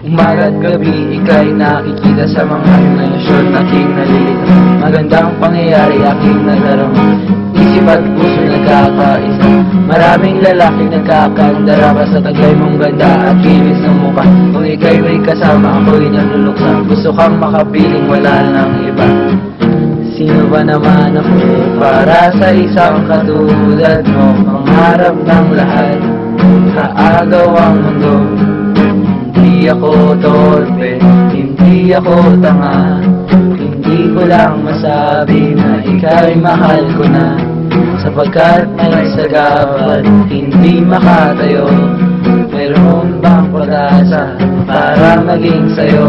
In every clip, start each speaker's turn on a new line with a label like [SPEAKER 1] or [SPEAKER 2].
[SPEAKER 1] Umaga't gabi, ika'y nakikita sa mga imahinasyon aking nalilito. Magandang pangyayari aking nadarama, isip at puso nagkakaisa. Maraming lalaki nagkakandarama sa taglay mong ganda at kinis ng mukha. Kung ika'y may kasama, ako'y naluluksan. Gusto kang makapiling, wala nang iba. Sino ba naman ako para sa isang katulad mo? Pangarap ng lahat, kaagaw ang mundo. Hindi ako torpe, hindi ako tanga. Hindi ko lang masabi na ika'y mahal ko na. Sapagkat may sagabal, hindi makatayo. Mayroon bang pag-asa para maging sa'yo?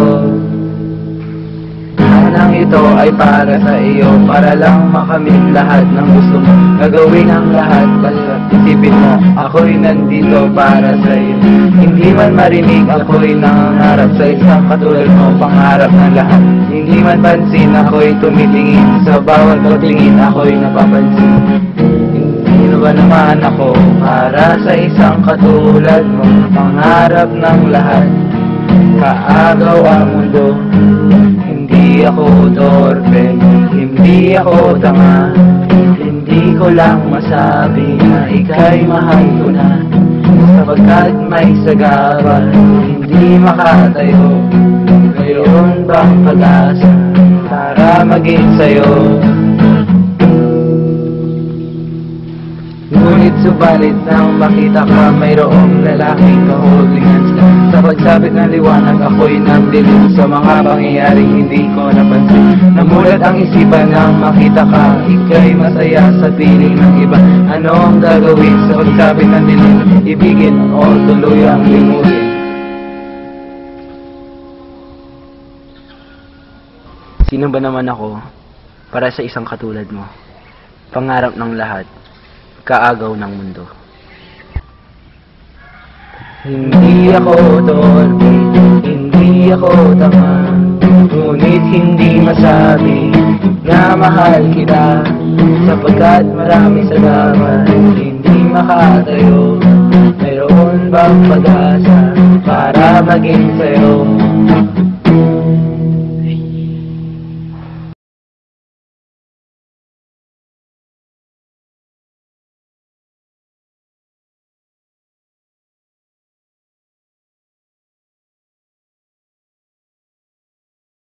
[SPEAKER 1] Anang ito ay para sa iyo, para lang makamit lahat ng gusto mo. Gagawin ang lahat, basta isipin mo, ako'y nandito para sa iyo. Hindi man marinig, ako'y nangangarap sa isang katulad mo, pangarap ng lahat. Hindi man pansin, ako'y tumitingin, sa bawat pagtingin ako'y napapansin. Sino ba naman ako para sa isang katulad mo, pangarap ng lahat, kaagaw ang mundo. Hindi ako torpe, hindi ako tanga. Hindi ko lang masabi na ika'y mahal ko na. Sapagkat may sagabal, hindi makatayo. Mayroon bang pag-asa para maging sa'yo? Ngunit subalit nang makita ka, mayroong lalaking kahulingan ka. Sa pagsabit ng liwanag, ako'y nagdilim sa mga pangyayaring hindi ko napansin. Namulat ang isipan nang makita ka, ika'y masaya sa piling ng iba. Ano ang gagawin sa pagsabit ng dilim? Ibigin o tuluyang limutin? Sino ba naman ako para sa isang katulad mo? Pangarap ng lahat, kaagaw ng mundo. Hindi ako torpe, hindi ako tanga. Ngunit hindi masabi na mahal kita. Sapagkat marami sa daman, hindi makatayo. Mayroon bang pag-asa para maging sa'yo?